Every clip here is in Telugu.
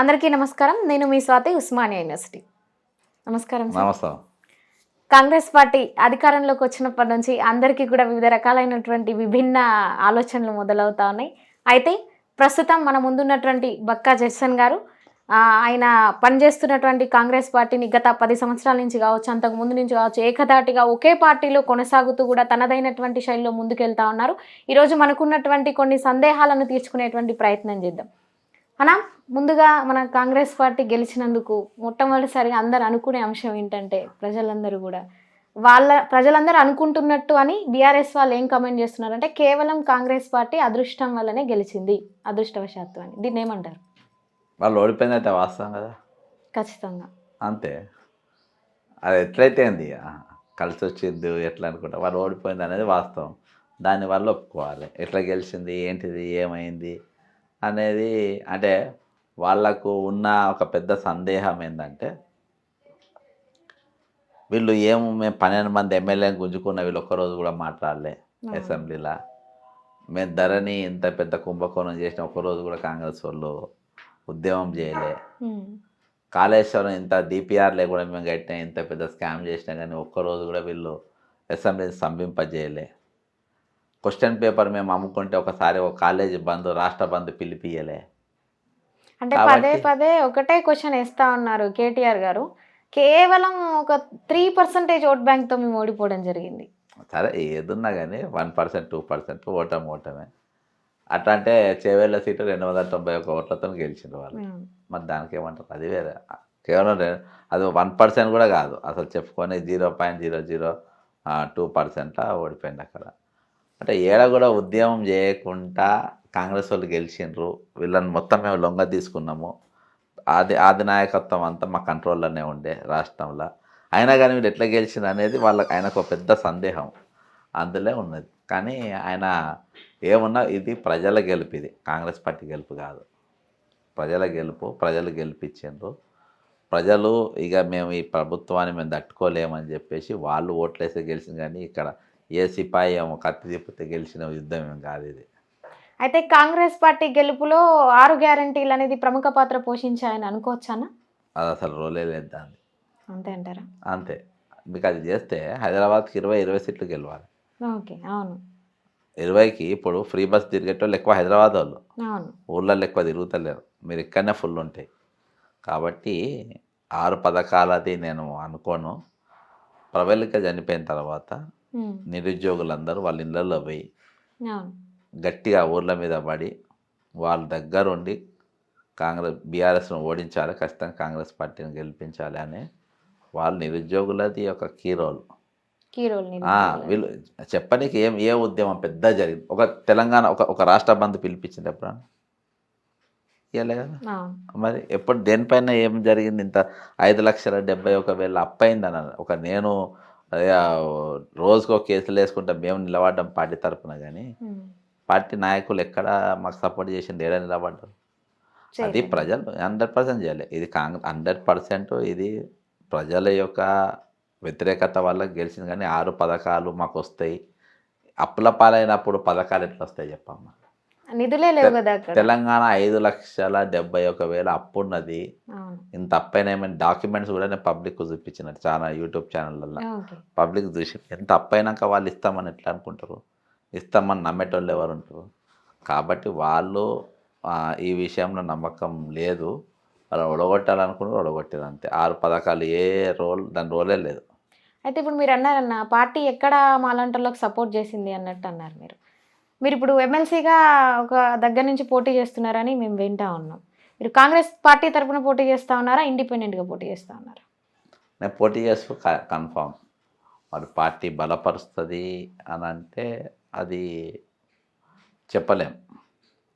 అందరికీ నమస్కారం. నేను మీ స్వాతి, ఉస్మానియా యూనివర్సిటీ. నమస్కారం సార్. నమస్తే. కాంగ్రెస్ పార్టీ అధికారంలోకి వచ్చినప్పటి నుంచి అందరికీ కూడా వివిధ రకాలైనటువంటి విభిన్న ఆలోచనలు మొదలవుతా ఉన్నాయి. అయితే ప్రస్తుతం మన ముందున్నటువంటి బక్కా జస్సన్ గారు ఆయన పనిచేస్తున్నటువంటి కాంగ్రెస్ పార్టీని గత 10 సంవత్సరాల నుంచి కావచ్చు, అంతకు ముందు నుంచి కావచ్చు, ఏకధాటిగా ఒకే పార్టీలో కొనసాగుతూ కూడా తనదైనటువంటి శైలిలో ముందుకెళ్తా ఉన్నారు. ఈరోజు మనకున్నటువంటి కొన్ని సందేహాలను తీర్చుకునేటువంటి ప్రయత్నం చేద్దాం. అనా, ముందుగా మన కాంగ్రెస్ పార్టీ గెలిచినందుకు మొట్టమొదటిసారిగా అందరు అనుకునే అంశం ఏంటంటే, ప్రజలందరూ అనుకుంటున్నట్టు అని బీఆర్ఎస్ వాళ్ళు ఏం కమెంట్ చేస్తున్నారంటే, కేవలం కాంగ్రెస్ పార్టీ అదృష్టం వల్లనే గెలిచింది, అదృష్టవశాత్తు అని. దీన్ని ఏమంటారు? వాళ్ళు ఓడిపోయిందైతే వాస్తవం కదా. ఖచ్చితంగా అంతే. అది ఎట్లయితే ఏంది కలిసి వచ్చింది ఎట్లా అనుకుంటా, వాళ్ళు ఓడిపోయింది అనేది వాస్తవం. దానివల్ల ఒప్పుకోవాలి. ఎట్లా గెలిచింది, ఏంటిది, ఏమైంది అనేది. అంటే వాళ్లకు ఉన్న ఒక పెద్ద సందేహం ఏంటంటే, వీళ్ళు మేము 12 మంది ఎమ్మెల్యేని గుంజుకున్న, వీళ్ళు ఒక్కరోజు కూడా మాట్లాడలే అసెంబ్లీలో. మేము ధరణి ఇంత పెద్ద కుంభకోణం చేసిన ఒక్కరోజు కూడా కాంగ్రెస్ వాళ్ళు ఉద్యమం చేయలే. కాళేశ్వరం ఇంత డిపిఆర్లే కూడా మేము కట్టినా, ఇంత పెద్ద స్కామ్ చేసినా కానీ ఒక్కరోజు కూడా వీళ్ళు అసెంబ్లీని స్తంభింపజేయలే. క్వశ్చన్ పేపర్ మేము అమ్ముకుంటే ఒకసారి ఒక కాలేజీ బంద్, రాష్ట్ర బంద్ పిలిపియలే. అంటే పదే పదే ఒకటే క్వశ్చన్ వేస్తా ఉన్నారు కేటీఆర్ గారు. కేవలం ఒక 3% ఓట్ బ్యాంక్తో మేము ఓడిపోవడం జరిగింది. సరే, ఏదున్నా కానీ 1%, 2% ఓటమే. అట్లా అంటే చేవేళ్ళ సీటు 291 ఓట్లతో గెలిచిండ్రు వాళ్ళు. మరి దానికి ఏమంటారు? అది వేరే. కేవలం అది 1% కూడా కాదు, అసలు చెప్పుకొని 0.002% ఓడిపోయింది అక్కడ. అంటే ఏడ కూడా ఉద్యమం చేయకుండా కాంగ్రెస్ వాళ్ళు గెలిచిండ్రు. వీళ్ళని మొత్తం మేము లొంగ తీసుకున్నాము. ఆది నాయకత్వం అంతా మా కంట్రోల్లోనే ఉండే రాష్ట్రంలో. అయినా కానీ వీళ్ళు ఎట్లా గెలిచింది అనేది ఆయనకు ఒక పెద్ద సందేహం అందులో ఉన్నది. కానీ ఆయన ఏమున్నా ఇది ప్రజల గెలుపు, ఇది కాంగ్రెస్ పార్టీ గెలుపు కాదు. ప్రజల గెలుపు, ప్రజలు గెలిపించిండ్రు. ప్రజలు ఇక మేము ఈ ప్రభుత్వాన్ని మేము తట్టుకోలేమని చెప్పేసి వాళ్ళు ఓట్లేసి గెలిచింది. కానీ ఇక్కడ ఏ సిపాయి ఏమో కత్తి తిప్పితే గెలిచిన యుద్ధం ఏం కాదు ఇది. అయితే కాంగ్రెస్ పార్టీ గెలుపులో 6 గ్యారంటీలు అనేది ప్రముఖ పాత్ర పోషించాయని అనుకోవచ్చానా? అది అసలు రోలే లేదు దాన్ని. అంతే అంటారా? అంతే. మీకు అది చేస్తే హైదరాబాద్కి 20 సీట్లు గెలవాలి. ఓకే, అవును. 20కి ఇప్పుడు ఫ్రీ బస్ తిరిగేటోళ్ళు ఎక్కువ హైదరాబాద్ వాళ్ళు, అవును. ఊళ్ళల్లో ఎక్కువ తిరుగుతలేరు. మీరు ఇక్కడనే ఫుల్ ఉంటాయి. కాబట్టి 6 పథకాలది నేను అనుకోను. ప్రవళిక చనిపోయిన తర్వాత నిరుద్యోగులందరూ వాళ్ళ ఇళ్ళల్లో పోయి గట్టిగా ఊర్ల మీద పడి వాళ్ళ దగ్గరుండి బీఆర్ఎస్ను ఓడించాలి, ఖచ్చితంగా కాంగ్రెస్ పార్టీని గెలిపించాలి అని వాళ్ళు నిరుద్యోగులది ఒక కీ రోల్. వీళ్ళు చెప్పనీకి ఏ ఉద్యమం పెద్ద జరిగింది? ఒక తెలంగాణ ఒక రాష్ట్ర బంద్ పిలిపించింది ఎప్పుడన్నా? ఇవ్వలే కదా. మరి ఎప్పుడు దేనిపైన ఏం జరిగింది? ఇంత 5,71,000 అప్పయింది అన్నారు. నేను రోజుకో కేసులు వేసుకుంటా మేము నిలబడ్డాం పార్టీ తరఫున, కానీ పార్టీ నాయకులు ఎక్కడ మాకు సపోర్ట్ చేసింది, ఏడా నిలబడ్డారు? అది ప్రజలు 100% చేయాలి. ఇది 100% ఇది ప్రజల యొక్క వ్యతిరేకత వల్ల గెలిచింది. కానీ 6 పథకాలు మాకు వస్తాయి. అప్పుల పాలైనప్పుడు పథకాలు ఎట్లా వస్తాయి చెప్పమ్మా? నిధులే లేవు కదా. తెలంగాణ 5,71,000 అప్పున్నది. ఇంత అప్పైనా ఏమైనా డాక్యుమెంట్స్ కూడా నేను పబ్లిక్ చూపించినట్టు చాలా యూట్యూబ్ ఛానళ్ళల్లో పబ్లిక్ చూసి, ఎంత అప్పైనాక వాళ్ళు ఇస్తామని ఎట్లా అనుకుంటారు? ఇస్తామని నమ్మేటోళ్ళు ఎవరు ఉంటారు? కాబట్టి వాళ్ళు ఈ విషయంలో నమ్మకం లేదు. వాళ్ళు ఒడగొట్టాలనుకుంటే ఒడగొట్టారు అంతే. 6 పథకాలు దాని రోలే లేదు. అయితే ఇప్పుడు మీరు అన్నారన్న పార్టీ ఎక్కడ మాలాంటోళ్ళకి సపోర్ట్ చేసింది అన్నట్టు అన్నారు. మీరు ఇప్పుడు ఎమ్మెల్సీగా ఒక దగ్గర నుంచి పోటీ చేస్తున్నారని మేము వింటా ఉన్నాం. మీరు కాంగ్రెస్ పార్టీ తరఫున పోటీ చేస్తూ ఉన్నారా, ఇండిపెండెంట్గా పోటీ చేస్తూ ఉన్నారా? నేను పోటీ చేస్తూ కన్ఫామ్. మరి పార్టీ బలపరుస్తుంది అని అంటే అది చెప్పలేం.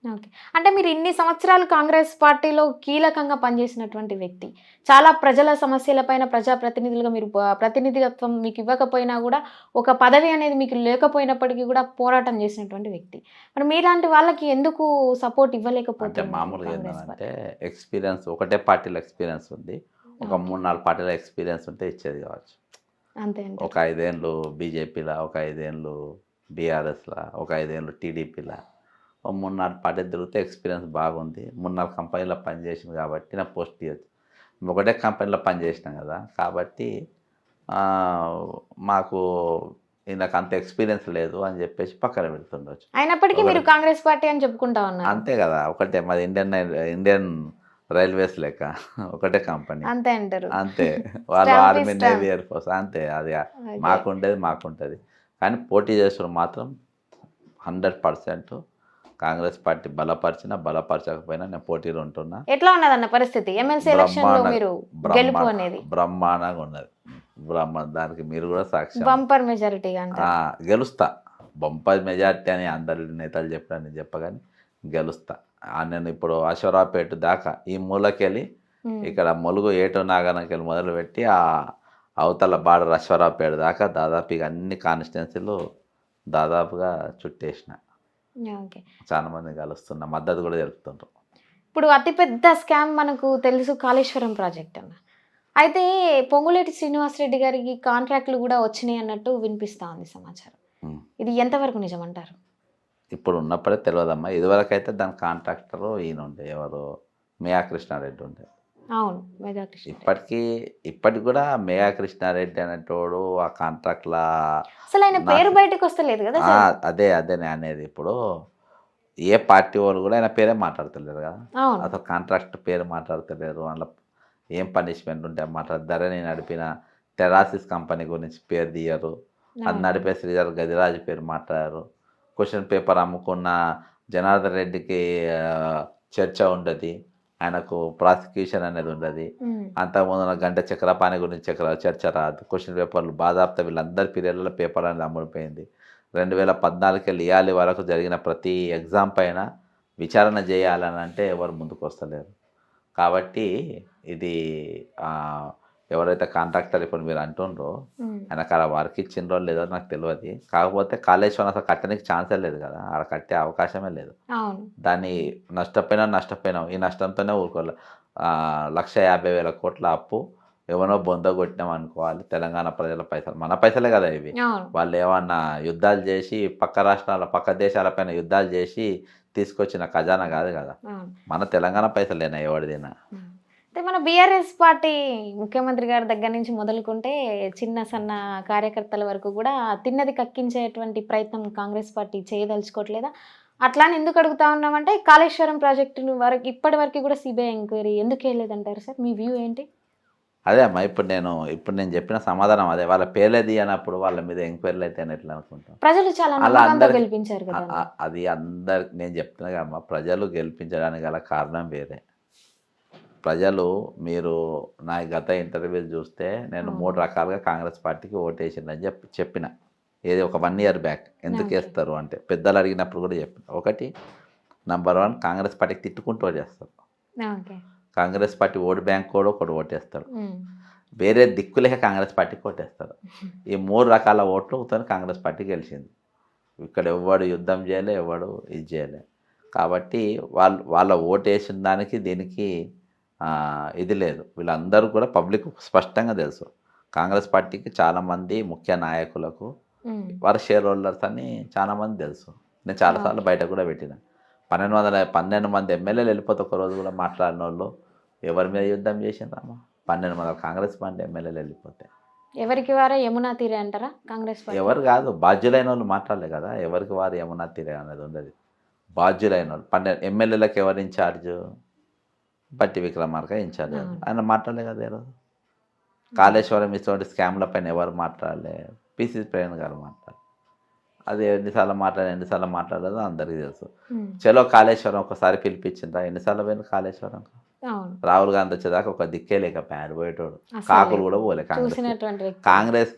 ఓకే. అంటే మీరు ఇన్ని సంవత్సరాలు కాంగ్రెస్ పార్టీలో కీలకంగా పనిచేసినటువంటి వ్యక్తి, చాలా ప్రజల సమస్యలపైన ప్రజాప్రతినిధులుగా మీరు ప్రతినిధిత్వం మీకు ఇవ్వకపోయినా కూడా, ఒక పదవి అనేది మీకు లేకపోయినప్పటికీ కూడా పోరాటం చేసినటువంటి వ్యక్తి, మరి మీలాంటి వాళ్ళకి ఎందుకు సపోర్ట్ ఇవ్వలేకపోతే? మామూలుగా ఏంటంటే ఎక్స్పీరియన్స్, ఒకటే పార్టీలో ఎక్స్పీరియన్స్ ఉంది, ఒక 3-4 పార్టీల ఎక్స్పీరియన్స్ ఉంటే ఇచ్చేది కావచ్చు. అంతే. ఒక 5 ఏళ్ళు బీజేపీలో, ఒక 5 ఏళ్ళు బీఆర్ఎస్లో, ఒక 5 ఏళ్ళు టీడీపీలో, ఓ 3-4 పార్టీ తిరిగితే ఎక్స్పీరియన్స్ బాగుంది. 3-4 కంపెనీలో పనిచేసింది కాబట్టి నా పోస్ట్ ఇవ్వచ్చు. ఒకటే కంపెనీలో పనిచేసినాం కదా, కాబట్టి మాకు ఈయనకు అంత ఎక్స్పీరియన్స్ లేదు అని చెప్పేసి పక్కన పెడుతుండొచ్చు. అయినప్పటికీ మీరు కాంగ్రెస్ పార్టీ అని చెప్పుకుంటా ఉన్నారు. అంతే కదా, ఒకటే మాది ఇండియన్ రైల్వేస్ లెక్క ఒకటే కంపెనీ అంతే అంటారు. అంతే. వాళ్ళు ఆర్మీ, నేవీ, ఎయిర్ ఫోర్స్ అంతే. అది మాకుండేది మాకుంటుంది. కానీ పోటీ చేసిన మాత్రం 100% కాంగ్రెస్ పార్టీ బలపరచకపోయినా నేను పోటీలో ఉంటున్నా. ఎట్లా ఉన్నదన్న పరిస్థితి ఎమ్మెల్సీ ఎలక్షన్ లో మీరు గెలుపు అనేది? బ్రహ్మాండంగా ఉన్నది. దానికి మీరు కూడా సాక్షి. బంపర్ మెజారిటీగా గెలుస్తా. బంపర్ మెజారిటీ అని అందరి నేతలు చెప్పినా నేను చెప్పగాని గెలుస్తా. నేను ఇప్పుడు అశ్వరావుపేట దాకా ఈ మూలకెళ్ళి ఇక్కడ ములుగు ఏటో నాగనకెళ్ళి మొదలుపెట్టి ఆ అవతల బార్డర్ అశ్వరావుపేట దాకా దాదాపు ఇక అన్ని కాన్స్టిట్యున్సీలు దాదాపుగా చుట్టేసిన. చాలా మంది కలుస్తున్న మద్దతు కూడా తెలుపుతుంటారు. ఇప్పుడు అతిపెద్ద స్కామ్ మనకు తెలుసు కాళేశ్వరం ప్రాజెక్ట్ అన్న. అయితే పొంగులేటి శ్రీనివాసరెడ్డి గారికి కాంట్రాక్ట్లు కూడా వచ్చినాయి అన్నట్టు వినిపిస్తా ఉంది సమాచారం. ఇది ఎంతవరకు నిజమంటారు? ఇప్పుడు ఉన్నప్పుడే తెలియదమ్మా. ఇదివరకు అయితే దాని కాంట్రాక్టర్ ఈయన ఉండే, ఎవరు, మేయా కృష్ణారెడ్డి ఉండే. అవును, ఇప్పటికి కూడా మేయా కృష్ణారెడ్డి అనేటోడు ఆ కాంట్రాక్ట్ల అసలు ఆయన పేరు బయటకు వస్తలేదు కదా. అదే నేను అనేది. ఇప్పుడు ఏ పార్టీ వాళ్ళు కూడా ఆయన పేరే మాట్లాడతలేరు కదా, అసలు కాంట్రాక్ట్ పేరు మాట్లాడతలేరు. అందులో ఏం పనిష్మెంట్ ఉంటే మాట్లాడతారే. నేను నడిపిన టెరాసిస్ కంపెనీ గురించి పేరు తీయరు. అది నడిపే శ్రీధర్ గదిరాజు పేరు మాట్లాడారు. క్వశ్చన్ పేపర్ అమ్ముకున్న జనార్దన్ రెడ్డికి చర్చ ఉండదు, ఆయనకు ప్రాసిక్యూషన్ అనేది ఉండదు. అంతకుముందు గంట చక్రపాణి గురించి చర్చ రాదు. క్వశ్చన్ పేపర్లు బాధాప్త వీళ్ళందరి పీరియడ్లలో పేపర్ అనేది అమ్ముడిపోయింది. 2014 వెళ్ళి ఇయాలి వరకు జరిగిన ప్రతి ఎగ్జామ్ పైన విచారణ చేయాలని అంటే ఎవరు ముందుకు వస్తలేరు. కాబట్టి ఇది ఎవరైతే కాంట్రాక్టర్ ఇప్పుడు మీరు అంటుండ్రో ఆయనకు అలా వర్క్ ఇచ్చిండ్రో లేదో నాకు తెలియదు. కాకపోతే కాళేశ్వరం అసలు కట్టడానికి ఛాన్సే లేదు కదా, అక్కడ కట్టే అవకాశమే లేదు. దాన్ని నష్టపోయినాం. ఈ నష్టంతోనే ఊరుకోవాలి. 150,000 కోట్ల అప్పు ఎవరో బొంద కొట్టినాం అనుకోవాలి. తెలంగాణ ప్రజల పైసలు, మన పైసలే కదా ఇవి. వాళ్ళు ఏమన్నా యుద్ధాలు చేసి పక్క దేశాలపైన యుద్ధాలు చేసి తీసుకొచ్చిన ఖజానా కాదు కదా, మన తెలంగాణ పైసలేనా ఎవరిదైనా. అంటే మన బీఆర్ఎస్ పార్టీ ముఖ్యమంత్రి గారి దగ్గర నుంచి మొదలుకుంటే చిన్న సన్న కార్యకర్తల వరకు కూడా తిన్నది కక్కించేటువంటి ప్రయత్నం కాంగ్రెస్ పార్టీ చేయదలుచుకోవట్లేదా? అట్లానే ఎందుకు అడుగుతా ఉన్నామంటే కాళేశ్వరం ప్రాజెక్టును ఇప్పటి వరకు కూడా సిబిఐ ఎంక్వైరీ ఎందుకు వేయలేదంటారు సార్? మీ వ్యూ ఏంటి? అదే అమ్మా, ఇప్పుడు నేను చెప్పిన సమాధానం అదే. వాళ్ళ పేర్లేది అన్నప్పుడు వాళ్ళ మీద ఎంక్వైరీలు అయితే ఎట్లా అనుకుంటాం? ప్రజలు చాలా గెలిపించారు కదా. అది నేను చెప్తున్నా అమ్మా, ప్రజలు గెలిపించడానికి గల కారణం వేరే. ప్రజలు, మీరు నా గత ఇంటర్వ్యూలు చూస్తే నేను 3 రకాలుగా కాంగ్రెస్ పార్టీకి ఓటేసిందని చెప్పిన. ఏది ఒక 1 year బ్యాక్. ఎందుకు వేస్తారు అంటే పెద్దలు అడిగినప్పుడు కూడా చెప్పిన. ఒకటి, నంబర్ 1 కాంగ్రెస్ పార్టీకి తిట్టుకుంటూ ఓటేస్తారు. కాంగ్రెస్ పార్టీ ఓటు బ్యాంక్ కూడా ఒకటి ఓటేస్తాడు. వేరే దిక్కులేక కాంగ్రెస్ పార్టీకి ఓటేస్తాడు. ఈ 3 రకాల ఓట్లతో కాంగ్రెస్ పార్టీ గెలిచింది. ఇక్కడ ఎవడు యుద్ధం చేయలే, ఎవడు ఇది చేయలే. కాబట్టి వాళ్ళ ఓటు వేసిన దానికి దీనికి ఇది లేదు. వీళ్ళందరూ కూడా పబ్లిక్ స్పష్టంగా తెలుసు. కాంగ్రెస్ పార్టీకి చాలామంది ముఖ్య నాయకులకు వారి షేర్ హోల్డర్స్ అని చాలామంది తెలుసు. నేను చాలాసార్లు బయట కూడా పెట్టిన. 12 మంది ఎమ్మెల్యేలు వెళ్ళిపోతే ఒక రోజు కూడా మాట్లాడిన వాళ్ళు ఎవరి మీద యుద్ధం చేసిండ్రమ్మా? 12 మంది కాంగ్రెస్ పార్టీ ఎమ్మెల్యేలు వెళ్ళిపోతే ఎవరికి వారే యమునా తీరే అంటారా? కాంగ్రెస్ పార్టీ ఎవరు కాదు, బాధ్యులైన వాళ్ళు మాట్లాడలే కదా. ఎవరికి వారు యమునా తీరే అనేది ఉండదు. బాధ్యులైన వాళ్ళు 12 ఎమ్మెల్యేలకు ఎవరు ఇన్ఛార్జ్? బట్టి విక్రమార్క ఇన్ఛార్జ్. ఆయన మాట్లాడలే కదా ఈరోజు. కాళేశ్వరం ఇటువంటి స్కామ్ల పైన ఎవరు మాట్లాడలే? పిసిసి ప్రేరణ గారు మాట్లాడారు. అది ఎన్నిసార్లు మాట్లాడలేదో అందరికీ తెలుసు. చలో కాళేశ్వరం ఒకసారి పిలిపించిందా? ఎన్నిసార్లు పోయింది కాళేశ్వరం? రాహుల్ గాంధీ వచ్చేదాకా ఒక దిక్కే లేకపోయాడు, పోయేటోడు. కాకులు కూడా పోలే. కాంగ్రెస్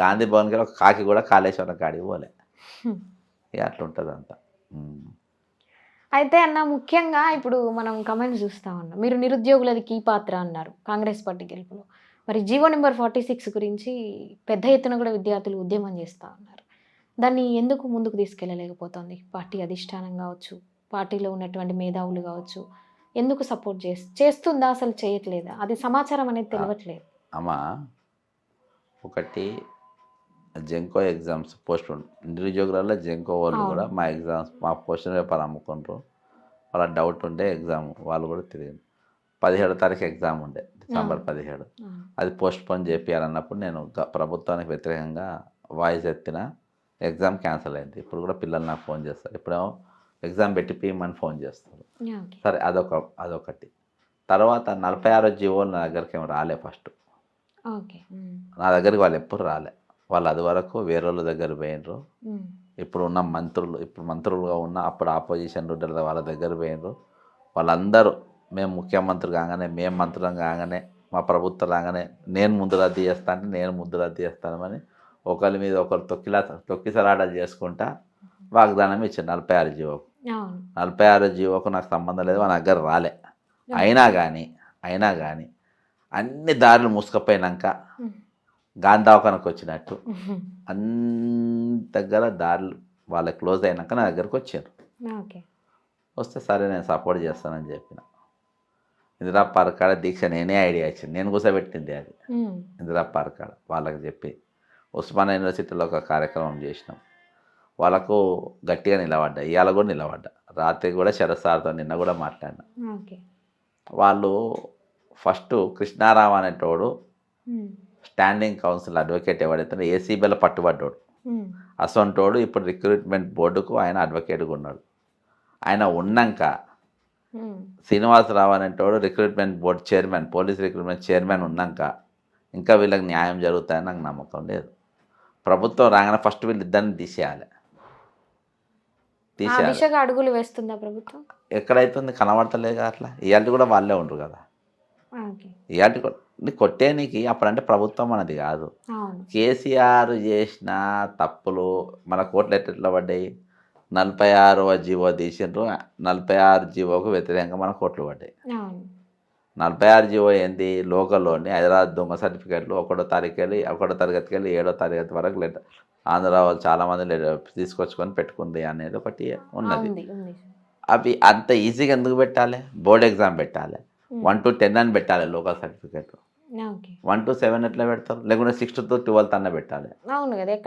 గాంధీ భవన్కి ఒక కాకి కూడా కాళేశ్వరం కాడికి పోలే. ఇక అట్లుంటుంది అంతా. అయితే అన్న, ముఖ్యంగా ఇప్పుడు మనం కమెంట్స్ చూస్తూ ఉన్నాం. మీరు నిరుద్యోగులది కీ పాత్ర అన్నారు కాంగ్రెస్ పార్టీ గెలుపులో. మరి జీవో నెంబర్ 46 గురించి పెద్ద ఎత్తున కూడా విద్యార్థులు ఉద్యమం చేస్తూ ఉన్నారు. దాన్ని ఎందుకు ముందుకు తీసుకెళ్ళలేకపోతుంది పార్టీ అధిష్టానం కావచ్చు, పార్టీలో ఉన్నటువంటి మేధావులు కావచ్చు? ఎందుకు సపోర్ట్ చేస్తుందా, అసలు చేయట్లేదా? అది సమాచారం అనేది తెలియట్లేదు. అమ్మా, ఒకటి జెంకో ఎగ్జామ్స్ పోస్ట్ నిరుద్యోగులలో జెంకో వాళ్ళు కూడా మా ఎగ్జామ్స్ మా క్వశ్చన్ పేపర్ అమ్ముకుంటారు. వాళ్ళ డౌట్ ఉండే ఎగ్జామ్ వాళ్ళు కూడా తిరిగింది. 17వ తారీఖు ఎగ్జామ్ ఉండే డిసెంబర్ 17. అది పోస్ట్ పోన్ చేయాలన్నప్పుడు నేను ప్రభుత్వానికి వ్యతిరేకంగా వాయిస్ ఎత్తిన, ఎగ్జామ్ క్యాన్సిల్ అయింది. ఇప్పుడు కూడా పిల్లలు నాకు ఫోన్ చేస్తారు, ఇప్పుడేమో ఎగ్జామ్ పెట్టి పీమని ఫోన్ చేస్తారు. సరే అదొకటి. తర్వాత 46 జీవోలు నా దగ్గరికి ఏమో రాలే ఫస్ట్. నా దగ్గరికి వాళ్ళు ఎప్పుడు రాలే. వాళ్ళు అది వరకు వేరే వాళ్ళ దగ్గర పోయినరు. ఇప్పుడు ఉన్న మంత్రులుగా ఉన్న అప్పుడు ఆపోజిషన్ లీడర్ల వాళ్ళ దగ్గర పోయినరు. వాళ్ళందరూ మేము ముఖ్యమంత్రి కాగానే, మేము మంత్రులం కాగానే, మా ప్రభుత్వం రాగానే నేను ముందు రద్దు చేస్తా అంటే నేను ముందు రద్దు చేస్తానని ఒకరి మీద ఒకరు తొక్కిసలాటలు చేసుకుంటా వాగ్దానం ఇచ్చారు 46 జీవోకు. 46 జీవోకు నాకు సంబంధం లేదు, మన దగ్గర రాలే. అయినా కానీ అన్ని దారులు మూసుకపోయినాక గాంధావకానికి వచ్చినట్టు అన్ని దగ్గర దారులు వాళ్ళ క్లోజ్ అయినాక నా దగ్గరకు వచ్చారు. వస్తే సరే నేను సపోర్ట్ చేస్తానని చెప్పిన. ఇందిరా పార్కాడ దీక్ష నేనే ఐడియా ఇచ్చింది, నేను కూర్చోబెట్టింది అది. ఇందిరా పార్కాడ వాళ్ళకి చెప్పి ఉస్మానియా యూనివర్సిటీలో ఒక కార్యక్రమం చేసినాం. వాళ్ళకు గట్టిగా నిలబడ్డా, ఇవాళ కూడా నిలబడ్డా. రాత్రి కూడా శరత్ సార్తో నిన్న కూడా మాట్లాడినా. వాళ్ళు ఫస్ట్ కృష్ణారావు అనేటోడు స్టాండింగ్ కౌన్సిల్ అడ్వకేట్ ఎవడైతే ఏసీబీలో పట్టుబడ్డాడు, అసొంటోడు ఇప్పుడు రిక్రూట్మెంట్ బోర్డుకు ఆయన అడ్వకేట్గా ఉన్నాడు. ఆయన ఉన్నాక శ్రీనివాసరావు అనేటోడు recruitment board chairman, police recruitment chairman ఉన్నాక ఇంకా వీళ్ళకి న్యాయం జరుగుతాయని నాకు నమ్మకం లేదు. ప్రభుత్వం రాగానే ఫస్ట్ వీళ్ళిద్దరిని తీసేయాలి. అడుగులు వేస్తుందా ప్రభుత్వం? ఎక్కడైతుంది కనబడతలేదు అట్లా. ఇవాళ కూడా వాళ్ళే ఉండరు కదా. ఇవాళ కొట్టేనికి అప్పుడంటే ప్రభుత్వం మనది కాదు. కేసీఆర్ చేసిన తప్పులు మన కోర్టులు ఎట్లా పడ్డాయి? 46వ జీవో తీసిండ్రు, 46 జీవోకు వ్యతిరేకంగా మన కోర్టులు పడ్డాయి. 46 జీవో ఏంది? లోకల్లోని హైదరాబాద్ దొంగ సర్టిఫికేట్లు 1వ తరగతికి వెళ్ళి 7వ తరగతి వరకు లెటర్ ఆంధ్ర వాళ్ళు చాలామంది తీసుకొచ్చుకొని పెట్టుకుంది అనేది ఒకటి ఉన్నది. అవి అంత ఈజీగా ఎందుకు పెట్టాలి? బోర్డ్ ఎగ్జామ్ పెట్టాలి, 1 to 10 అని పెట్టాలి లోకల్ సర్టిఫికేట్. 1 to 7 ఎట్లా పెడతారు? లేకుంటే 6 to 12 అన్న పెట్టాలి.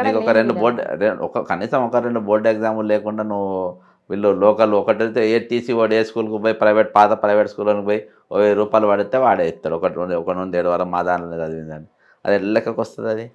నీకు ఒక 2 బోర్డు కనీసం ఒక 2 బోర్డు ఎగ్జాములు లేకుండా నువ్వు వీళ్ళు లోకల్ ఒకటైతే టీసీ వాడు ఏ స్కూల్కి పోయి పాత ప్రైవేట్ స్కూల్కి పోయి ₹1000 పడితే వాడే ఇస్తాడు. 1 నుండి 7 వరకు మా దానిలో చదివిందని. అది లెక్కకు వస్తుంది. అది